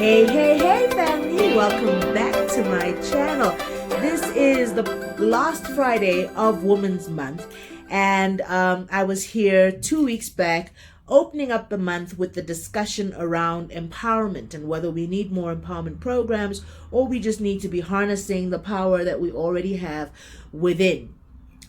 Hey family, welcome back to my channel. This is the last Friday of Women's Month, and I was here 2 weeks back opening up the month with the discussion around empowerment and whether we need more empowerment programs or we just need to be harnessing the power that we already have within.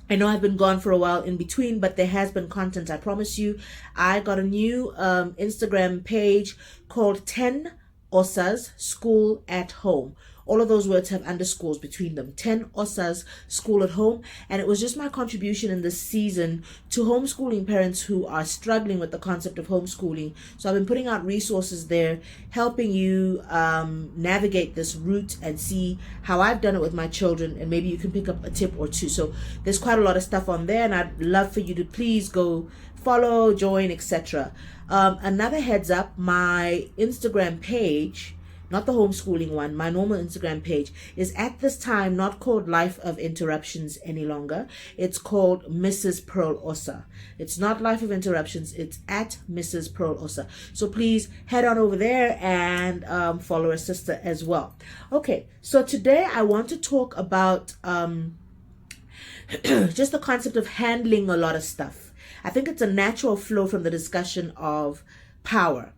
I know I've been gone for a while in between, but there has been content, I promise you. I got a new Instagram page called 10 Osas School at Home. All of those words have underscores between them. 10 Osas School at Home. And it was just my contribution in this season to homeschooling parents who are struggling with the concept of homeschooling. So I've been putting out resources there, helping you navigate this route and see how I've done it with my children. And maybe you can pick up a tip or two. So there's quite a lot of stuff on there, and I'd love for you to please go follow, join, etc. Another heads up, my Instagram page, not the homeschooling one, my normal Instagram page is at this time not called Life of Interruptions any longer. It's called Mrs. Pearl Osa. It's not Life of Interruptions, it's at Mrs. Pearl Osa. So please head on over there and follow her sister as well. Okay, so today I want to talk about just the concept of handling a lot of stuff. I think it's a natural flow from the discussion of power,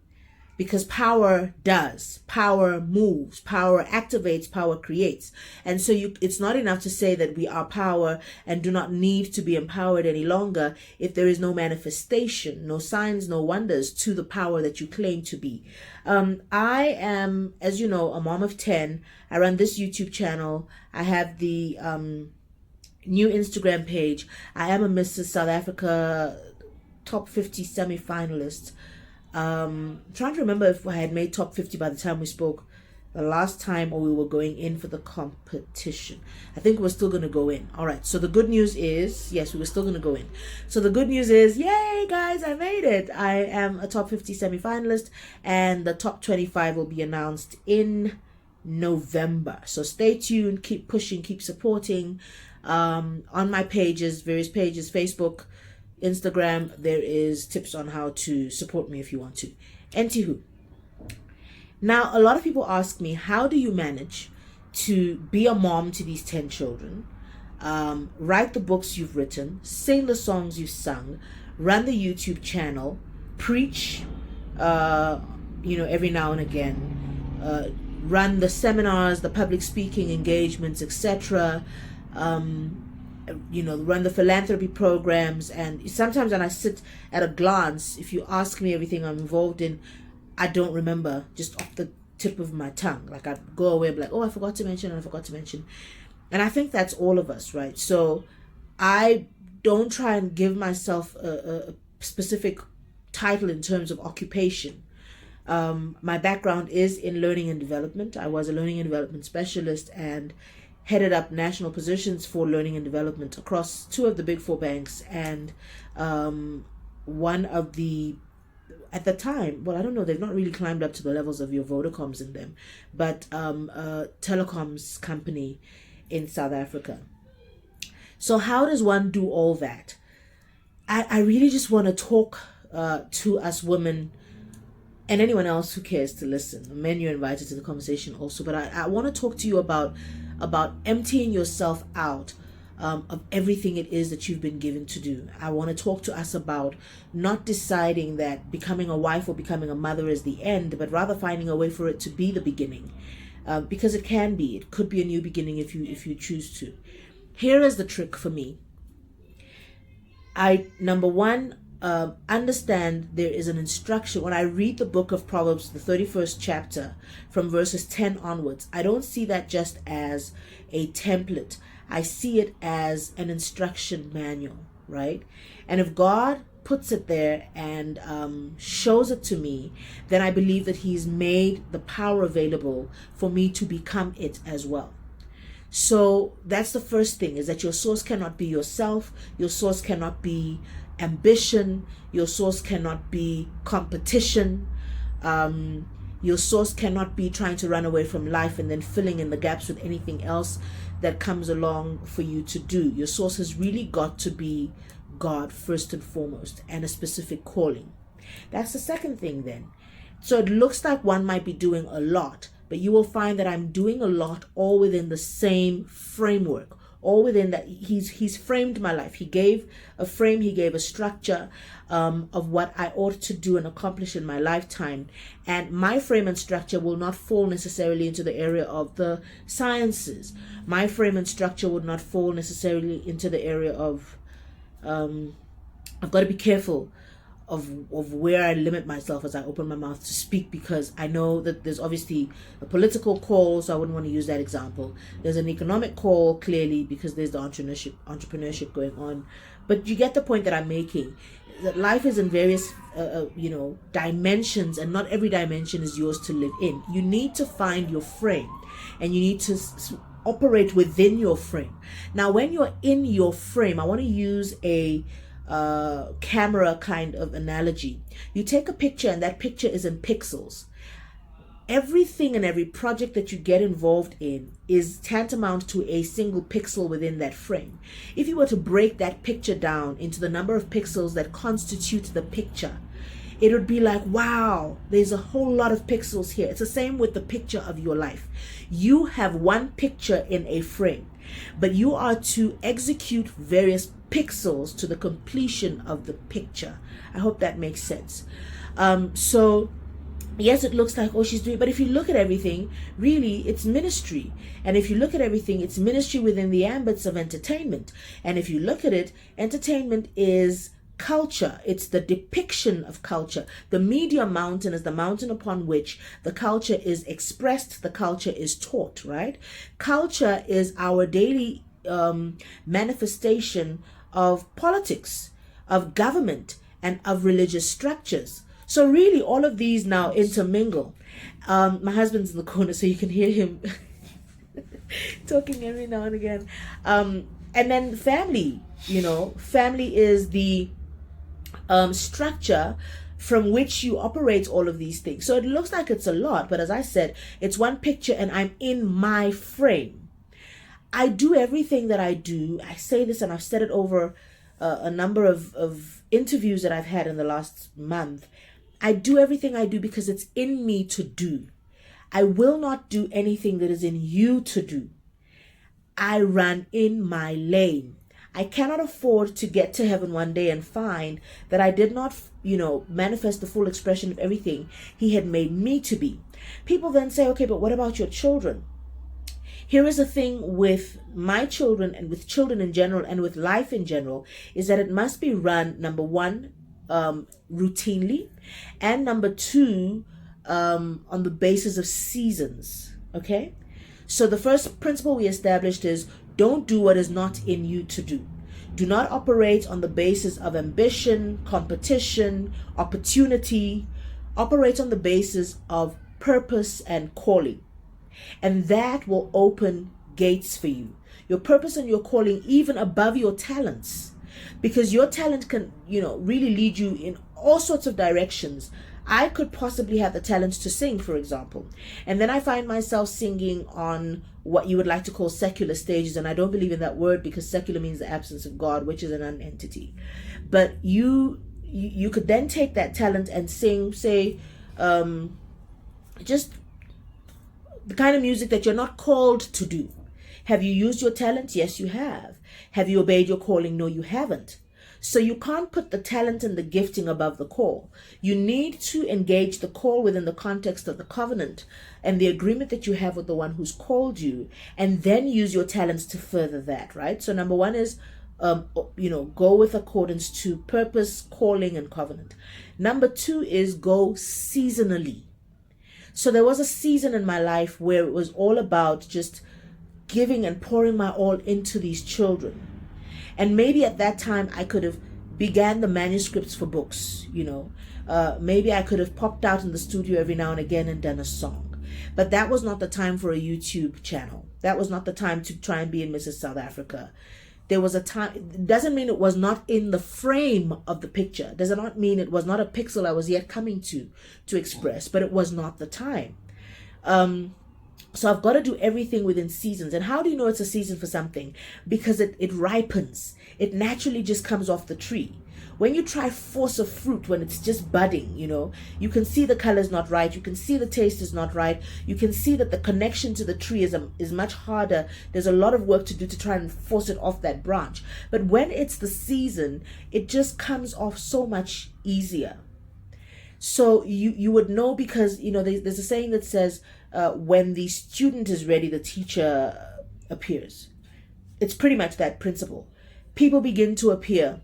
because power does, power moves, power activates, power creates. And so it's not enough to say that we are power and do not need to be empowered any longer if there is no manifestation, no signs, no wonders to the power that you claim to be. I am, as you know, a mom of 10. I run this YouTube channel. I have the new Instagram page. I am a Mrs. South Africa top 50 semi-finalist. Trying to remember if I had made top 50 by the time we spoke the last time, or we were going in for the competition. I think we're still going to go in. All right, so the good news is, yes, we were still going to go in. So the good news is, yay guys, I made it. I am a top 50 semi-finalist, and the top 25 will be announced in November. So stay tuned, keep pushing, keep supporting. On my pages, various pages, Facebook, Instagram, there is tips on how to support me if you want to. Anywho, now a lot of people ask me, how do you manage to be a mom to these 10 children, write the books you've written, sing the songs you've sung, run the YouTube channel, preach, every now and again, run the seminars, the public speaking engagements, etc., run the philanthropy programs. And sometimes when I sit at a glance, if you ask me everything I'm involved in, I don't remember just off the tip of my tongue. Like I go away and be like, oh, I forgot to mention, and I forgot to mention. And I think that's all of us, right? So I don't try and give myself a specific title in terms of occupation. My background is in learning and development. I was a learning and development specialist and headed up national positions for learning and development across 2 of the big 4 banks, and one of the, at the time, well, I don't know, they've not really climbed up to the levels of your Vodacoms in them, but a telecoms company in South Africa. So how does one do all that? I really just want to talk to us women, and anyone else who cares to listen. Men, you're invited to the conversation also, but I want to talk to you about emptying yourself out of everything it is that you've been given to do. I want to talk to us about not deciding that becoming a wife or becoming a mother is the end, but rather finding a way for it to be the beginning, because it can be. It could be a new beginning if you choose to. Here is the trick for me. Number one, understand there is an instruction. When I read the book of Proverbs, the 31st chapter, from verses 10 onwards, I don't see that just as a template. I see it as an instruction manual, right? And if God puts it there and shows it to me, then I believe that He's made the power available for me to become it as well. So that's the first thing, is that your source cannot be yourself. Your source cannot be ambition. Your source cannot be competition. Your source cannot be trying to run away from life and then filling in the gaps with anything else that comes along for you to do. Your source has really got to be God first and foremost, and a specific calling. That's the second thing then. So it looks like one might be doing a lot, but you will find that I'm doing a lot all within the same framework, all within that. He's framed my life. He gave a frame, he gave a structure of what I ought to do and accomplish in my lifetime. And my frame and structure will not fall necessarily into the area of the sciences. My frame and structure would not fall necessarily into the area of I've got to be careful of where I limit myself as I open my mouth to speak, because I know that there's obviously a political call, so I wouldn't want to use that example. There's an economic call, clearly, because there's the entrepreneurship going on. But you get the point that I'm making, that life is in various dimensions, and not every dimension is yours to live in. You need to find your frame, and you need to operate within your frame. Now, when you're in your frame, I want to use a camera kind of analogy. You take a picture, and that picture is in pixels. Everything and every project that you get involved in is tantamount to a single pixel within that frame. If you were to break that picture down into the number of pixels that constitute the picture, it would be like, wow, there's a whole lot of pixels here. It's the same with the picture of your life. You have one picture in a frame, but you are to execute various pixels to the completion of the picture. I hope that makes sense. So yes, it looks like, oh, she's doing, but if you look at everything, really, it's ministry. And if you look at everything, it's ministry within the ambits of entertainment. And if you look at it, entertainment is culture. It's the depiction of culture. The media mountain is the mountain upon which the culture is expressed, the culture is taught, right? Culture is our daily manifestation of politics, of government, and of religious structures. So really, all of these now intermingle. My husband's in the corner, so you can hear him talking every now and again. And then family, family is the structure from which you operate all of these things. So it looks like it's a lot, but as I said, it's one picture, and I'm in my frame. I do everything that I do. I say this, and I've said it over a number of interviews that I've had in the last month. I do everything I do because it's in me to do. I will not do anything that is in you to do. I run in my lane. I cannot afford to get to heaven one day and find that I did not, manifest the full expression of everything He had made me to be. People then say, okay, but what about your children? Here is the thing with my children, and with children in general, and with life in general, is that it must be run, number one, routinely, and number two, on the basis of seasons. Okay? So the first principle we established is, don't do what is not in you to do. Do not operate on the basis of ambition, competition, opportunity. Operate on the basis of purpose and calling. And that will open gates for you. Your purpose and your calling, even above your talents. Because your talent can, really lead you in all sorts of directions. I could possibly have the talent to sing, for example. And then I find myself singing on what you would like to call secular stages. And I don't believe in that word, because secular means the absence of God, which is an unentity. But you could then take that talent and sing, say, just the kind of music that you're not called to do. Have you used your talent? Yes, you have. Have you obeyed your calling? No, you haven't. So you can't put the talent and the gifting above the call. You need to engage the call within the context of the covenant and the agreement that you have with the one who's called you, and then use your talents to further that, right? So number one is, go with accordance to purpose, calling, and covenant. Number two is go seasonally. So there was a season in my life where it was all about just giving and pouring my all into these children. And maybe at that time I could have began the manuscripts for books, maybe I could have popped out in the studio every now and again and done a song. But that was not the time for a YouTube channel. That was not the time to try and be in Mrs. South Africa. There was a time. It doesn't mean it was not in the frame of the picture. It does not mean it was not a pixel I was yet coming to express, but it was not the time. So I've got to do everything within seasons. And how do you know it's a season for something? Because it ripens. It naturally just comes off the tree. When you try force a fruit when it's just budding, you can see the color is not right. You can see the taste is not right. You can see that the connection to the tree is much harder. There's a lot of work to do to try and force it off that branch. But when it's the season, it just comes off so much easier. So you would know, because there's a saying that says when the student is ready, the teacher appears. It's pretty much that principle. People begin to appear.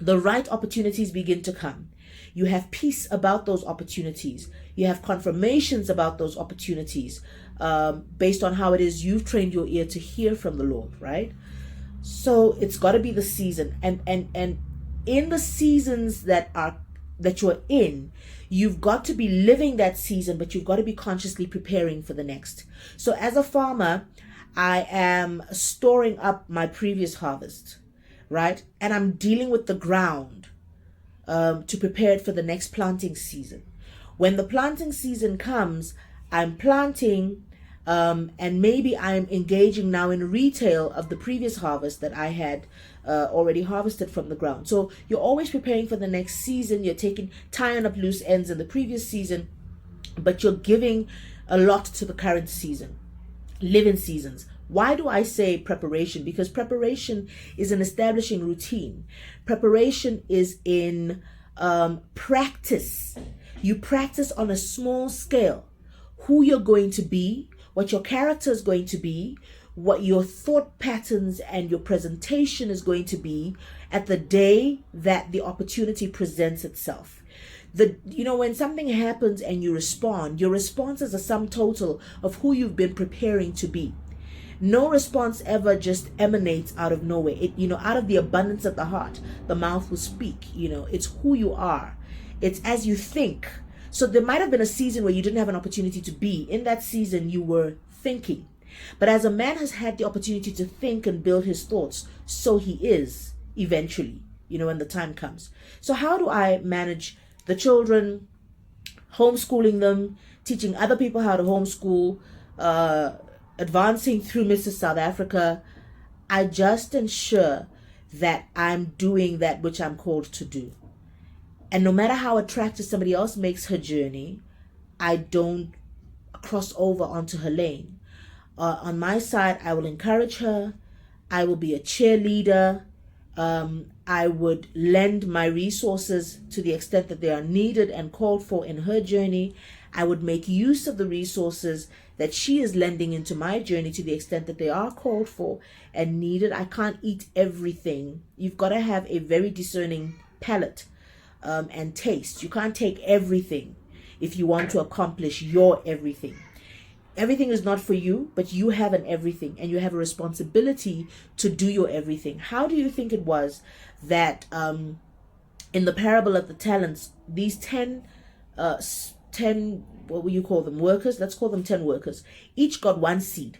The right opportunities begin to come. You have peace about those opportunities. You have confirmations about those opportunities based on how it is you've trained your ear to hear from the Lord, right? So it's got to be the season. And in the seasons that you're in, you've got to be living that season, but you've got to be consciously preparing for the next. So as a farmer, I am storing up my previous harvest, right? And I'm dealing with the ground to prepare it for the next planting season. When the planting season comes, I'm planting and maybe I'm engaging now in retail of the previous harvest that I had already harvested from the ground. So you're always preparing for the next season. You're tying up loose ends in the previous season, but you're giving a lot to the current season. Live in seasons. Why do I say preparation? Because preparation is in establishing routine. Preparation is in practice. You practice on a small scale who you're going to be, what your character is going to be, what your thought patterns and your presentation is going to be at the day that the opportunity presents itself. When something happens and you respond, your response is a sum total of who you've been preparing to be. No response ever just emanates out of nowhere. Out of the abundance of the heart, the mouth will speak. It's who you are. It's as you think. So there might have been a season where you didn't have an opportunity to be. In that season, you were thinking. But as a man has had the opportunity to think and build his thoughts, so he is eventually, when the time comes. So how do I manage the children, homeschooling them, teaching other people how to homeschool, advancing through Mrs. South Africa? I just ensure that I'm doing that which I'm called to do. And no matter how attractive somebody else makes her journey, I don't cross over onto her lane. On my side, I will encourage her. I will be a cheerleader. I would lend my resources to the extent that they are needed and called for in her journey. I would make use of the resources that she is lending into my journey to the extent that they are called for and needed. I can't eat everything. You've got to have a very discerning palate and taste. You can't take everything if you want to accomplish your everything. Everything is not for you, but you have an everything, and you have a responsibility to do your everything. How do you think it was that in the parable of the talents, these 10, what will you call them, workers? Let's call them 10 workers. Each got one seed.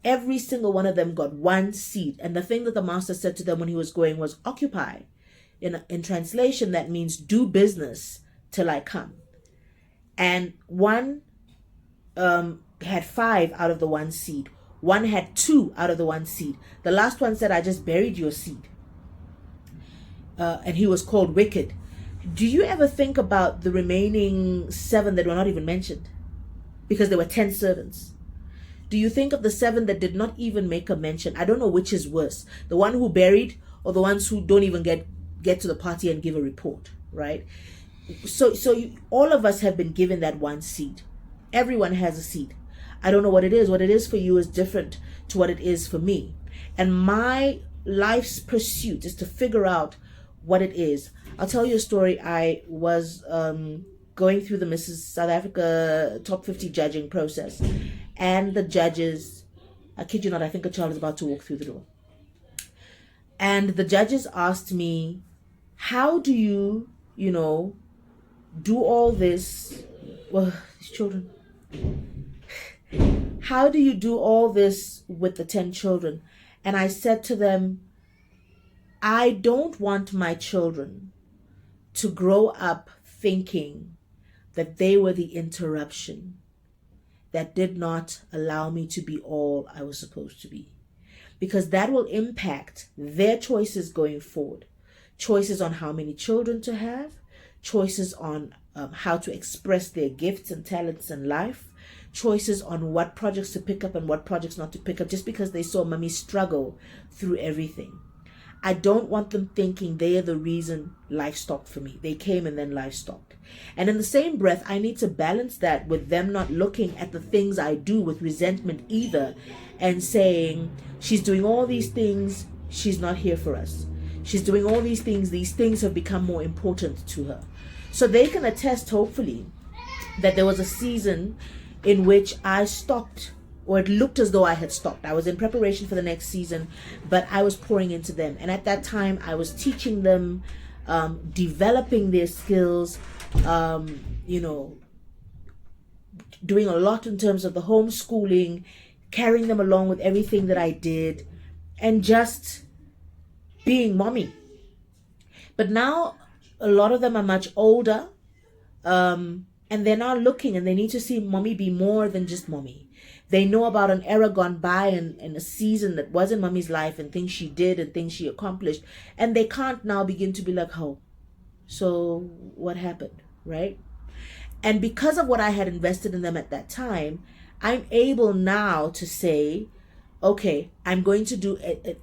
Every single one of them got one seed. And the thing that the master said to them when he was going was, occupy. In translation, that means do business till I come. And one had 5 out of the one seed. One had 2 out of the one seed. The last one said, I just buried your seed. And he was called wicked. Do you ever think about the remaining 7 that were not even mentioned? Because there were 10 servants. Do you think of the 7 that did not even make a mention? I don't know which is worse. The one who buried, or the ones who don't even get to the party and give a report, right? So all of us have been given that one seed. Everyone has a seed. I don't know what it is. What it is for you is different to what it is for me. And my life's pursuit is to figure out what it is. I'll tell you a story. I was going through the Mrs. South Africa top 50 judging process. And the judges, I kid you not, I think a child is about to walk through the door. And the judges asked me, how do you, do all this? Well, these children. How do you do all this with the 10 children? And I said to them, I don't want my children to grow up thinking that they were the interruption that did not allow me to be all I was supposed to be. Because that will impact their choices going forward. choices on how many children to have, choices on how to express their gifts and talents in life, choices on what projects to pick up and what projects not to pick up, just because they saw mommy struggle through everything. I don't want them thinking they are the reason life stopped for me. They came and then life stopped. And in the same breath, I need to balance that with them not looking at the things I do with resentment either and saying, she's doing all these things, she's not here for us. She's doing all these things have become more important to her. So they can attest, hopefully, that there was a season in which I stopped, or it looked as though I had stopped. I was in preparation for the next season, but I was pouring into them. And at that time, I was teaching them, developing their skills, doing a lot in terms of the homeschooling, carrying them along with everything that I did, and just being mommy. But now a lot of them are much older, and they're now looking and they need to see mommy be more than just mommy. They know about an era gone by and a season that was in mommy's life and things she did and things she accomplished. And they can't now begin to be like, oh, so what happened, right? And because of what I had invested in them at that time, I'm able now to say, okay, I'm going to do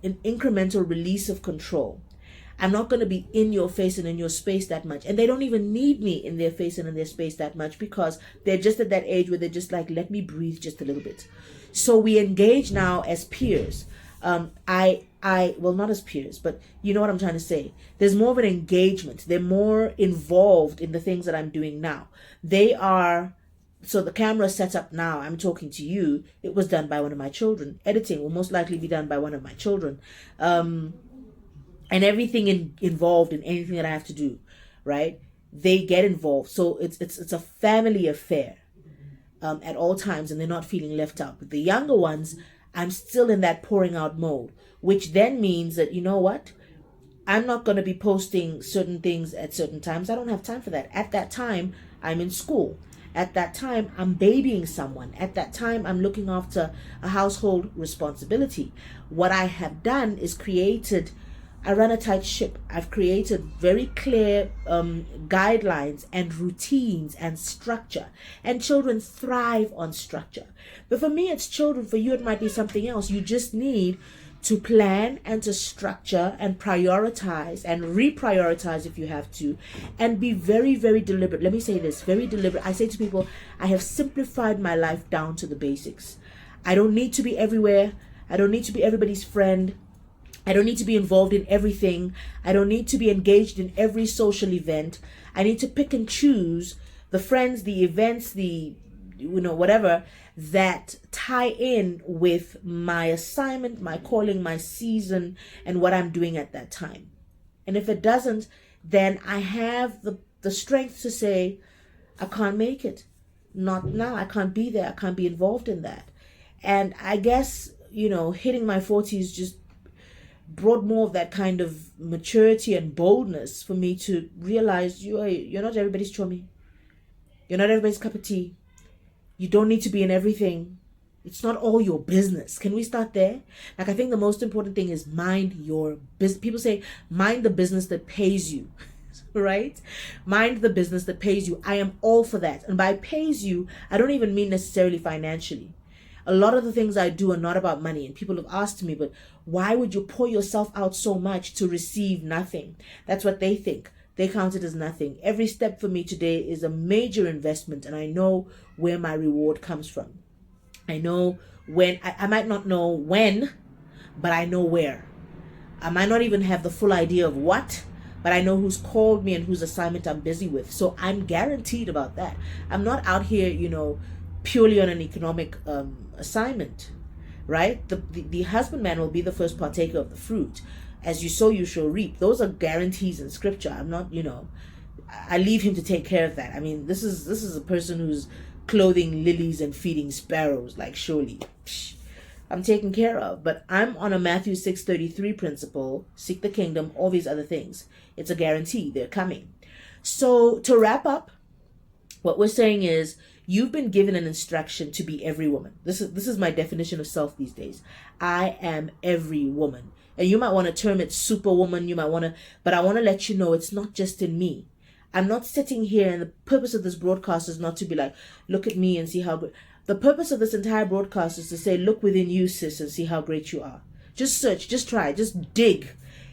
an incremental release of control. I'm not going to be in your face and in your space that much. And they don't even need me in their face and in their space that much, because they're just at that age where they're just like, let me breathe just a little bit. So we engage now as peers. Well, not as peers, but you know what I'm trying to say. There's more of an engagement. They're more involved in the things that I'm doing now. So the camera set up now, I'm talking to you, it was done by one of my children. Editing will most likely be done by one of my children. And everything involved in anything that I have to do, right? They get involved. So it's a family affair at all times, and they're not feeling left out. But the younger ones, I'm still in that pouring out mode, which then means that, you know what? I'm not going to be posting certain things at certain times. I don't have time for that. At that time, I'm in school. At that time, I'm babying someone. At that time, I'm looking after a household responsibility. What I have done is I run a tight ship. I've created very clear guidelines and routines and structure. And children thrive on structure. But for me, it's children. For you, it might be something else. You just need to plan and to structure and prioritize and reprioritize if you have to, and be very, very deliberate. Let me say this, very deliberate. I say to people, I have simplified my life down to the basics. I don't need to be everywhere. I don't need to be everybody's friend. I don't need to be involved in everything. I don't need to be engaged in every social event. I need to pick and choose the friends, the events, whatever that tie in with my assignment, my calling, my season, and what I'm doing at that time. And if it doesn't, then I have the strength to say, I can't make it. Not now. I can't be there. I can't be involved in that. And I guess, hitting my 40s just brought more of that kind of maturity and boldness for me to realize you're not everybody's chummy. You're not everybody's cup of tea. You don't need to be in everything. It's not all your business. Can we start there? Like, I think the most important thing is mind your business. People say, mind the business that pays you, right? Mind the business that pays you. I am all for that. And by pays you, I don't even mean necessarily financially. A lot of the things I do are not about money. And people have asked me, but why would you pour yourself out so much to receive nothing? That's what they think. They count it as nothing. Every step for me today is a major investment, and I know where my reward comes from. I know when. I might not know when, but I know where. I might not even have the full idea of what, but I know who's called me and whose assignment I'm busy with. So I'm guaranteed about that. I'm not out here, purely on an economic assignment, right? The husbandman will be the first partaker of the fruit. As you sow, you shall reap. Those are guarantees in scripture. I'm not, I leave him to take care of that. I mean, this is a person who's clothing lilies and feeding sparrows. Like, surely, I'm taken care of. But I'm on a Matthew 6:33 principle. Seek the kingdom, all these other things. It's a guarantee. They're coming. So to wrap up, what we're saying is, you've been given an instruction to be every woman. This is my definition of self these days. I am every woman. And you might want to term it superwoman. You might want to, but I want to let you know it's not just in me. I'm not sitting here, and the purpose of this broadcast is not to be like, look at me and see how good. The purpose of this entire broadcast is to say, look within you, sis, and see how great you are. Just search, just try, just dig.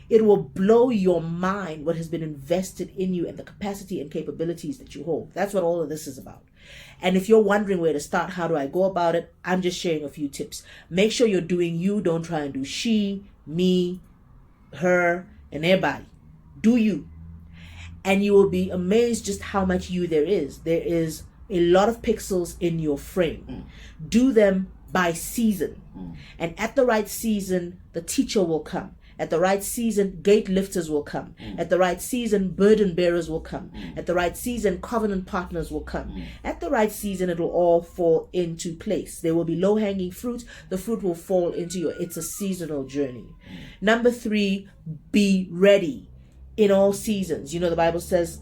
It will blow your mind what has been invested in you and the capacity and capabilities that you hold. That's what all of this is about. And if you're wondering where to start, how do I go about it? I'm just sharing a few tips. Make sure you're doing you. Don't try and do she, me, her, and everybody. Do you. And you will be amazed just how much you there is. There is a lot of pixels in your frame. Do them by season. And at the right season, the teacher will come. At the right season, gate lifters will come. At the right season, burden bearers will come. At the right season, covenant partners will come. At the right season, it will all fall into place. There will be low-hanging fruit. The fruit will fall into your, it's a seasonal journey. Number 3, be ready in all seasons. You know, the Bible says,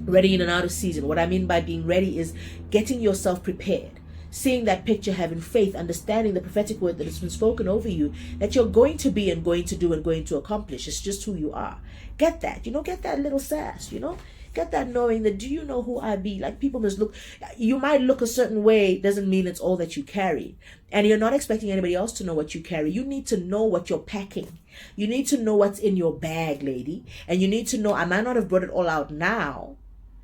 ready in and out of season. What I mean by being ready is getting yourself prepared. Seeing that picture, having faith, understanding the prophetic word that has been spoken over you, that you're going to be and going to do and going to accomplish. It's just who you are. Get that, get that little sass, get that knowing that, do you know who I be? Like, people must look, you might look a certain way, doesn't mean it's all that you carry. And you're not expecting anybody else to know what you carry. You need to know what you're packing. You need to know what's in your bag, lady. And you need to know, I might not have brought it all out now.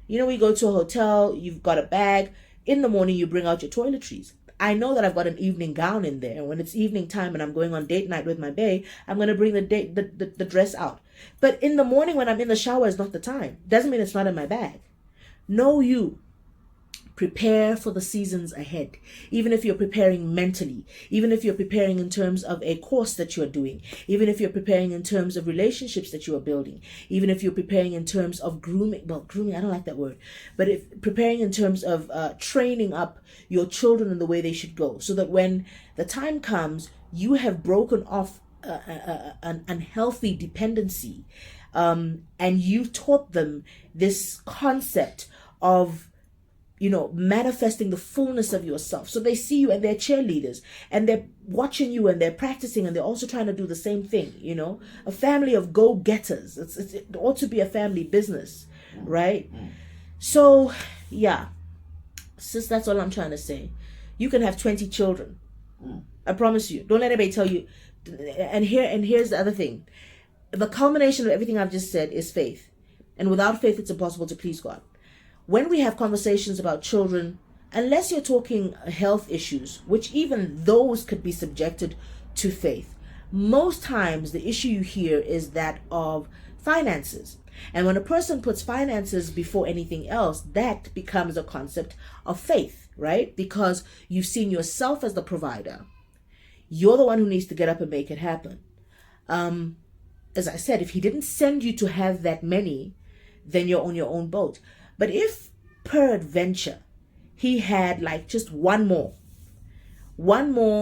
We go to a hotel, you've got a bag. In the morning, you bring out your toiletries. I know that I've got an evening gown in there. And when it's evening time and I'm going on date night with my bae, I'm going to bring the dress out. But in the morning when I'm in the shower is not the time. Doesn't mean it's not in my bag. Know you. Prepare for the seasons ahead. Even if you're preparing mentally, even if you're preparing in terms of a course that you're doing, even if you're preparing in terms of relationships that you are building, even if you're preparing in terms of grooming, I don't like that word, but if preparing in terms of training up your children in the way they should go, so that when the time comes, you have broken off an unhealthy dependency, and you've taught them this concept of manifesting the fullness of yourself. So they see you and they're cheerleaders and they're watching you and they're practicing and they're also trying to do the same thing, a family of go-getters. It ought to be a family business, right? So, yeah, sis, that's all I'm trying to say. You can have 20 children. I promise you. Don't let anybody tell you. And here's the other thing. The culmination of everything I've just said is faith. And without faith, it's impossible to please God. When we have conversations about children, unless you're talking health issues, which even those could be subjected to faith, most times the issue you hear is that of finances. And when a person puts finances before anything else, that becomes a concept of faith, right? Because you've seen yourself as the provider. You're the one who needs to get up and make it happen. As I said, if he didn't send you to have that many, then you're on your own boat. But if peradventure he had like just one more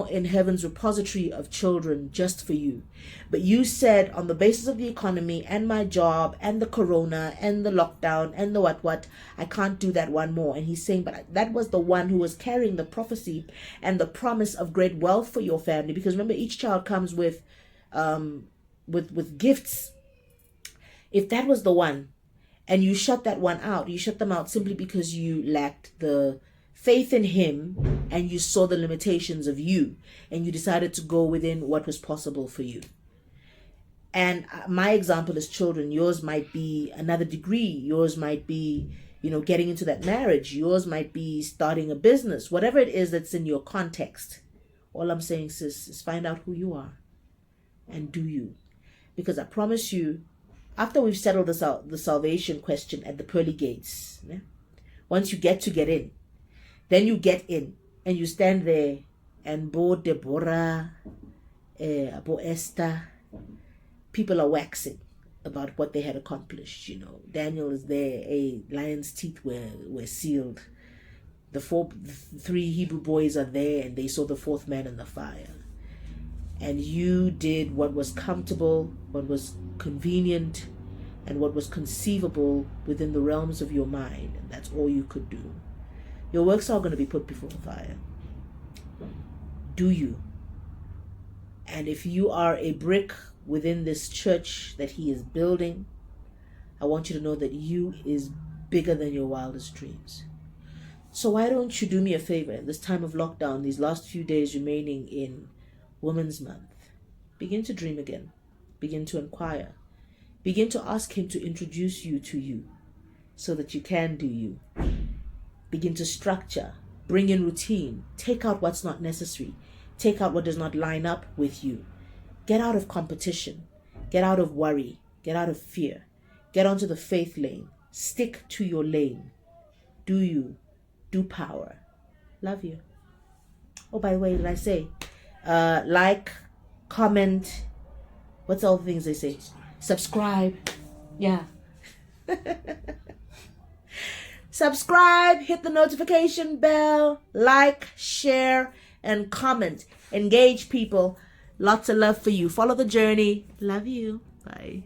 in heaven's repository of children just for you, but you said, on the basis of the economy and my job and the corona and the lockdown and the what, I can't do that one more. And he's saying, but that was the one who was carrying the prophecy and the promise of great wealth for your family. Because remember, each child comes with gifts. If that was the one, and you shut that one out, you shut them out simply because you lacked the faith in him and you saw the limitations of you and you decided to go within what was possible for you. And my example is children. Yours might be another degree. Yours might be, getting into that marriage. Yours might be starting a business. Whatever it is that's in your context. All I'm saying, sis, is find out who you are and do you. Because I promise you, after we've settled the salvation question at the pearly gates, once you get in, then you get in and you stand there and Bo Deborah, Bo Esther, people are waxing about what they had accomplished. Daniel is there, a lion's teeth were sealed. The three Hebrew boys are there and they saw the fourth man in the fire. And you did what was comfortable, what was convenient, and what was conceivable within the realms of your mind. And that's all you could do. Your works are going to be put before the fire. Do you? And if you are a brick within this church that he is building, I want you to know that you is bigger than your wildest dreams. So why don't you do me a favor, this time of lockdown, these last few days remaining in Women's Month, begin to dream again. Begin to inquire. Begin to ask him to introduce you to you so that you can do you. Begin to structure. Bring in routine. Take out what's not necessary. Take out what does not line up with you. Get out of competition. Get out of worry. Get out of fear. Get onto the faith lane. Stick to your lane. Do you. Do power. Love you. Oh, by the way, did I say like, comment, what's all the things they say? Subscribe. Yeah. Subscribe, hit the notification bell, like, share, and comment. Engage people. Lots of love for you. Follow the journey. Love you. Bye.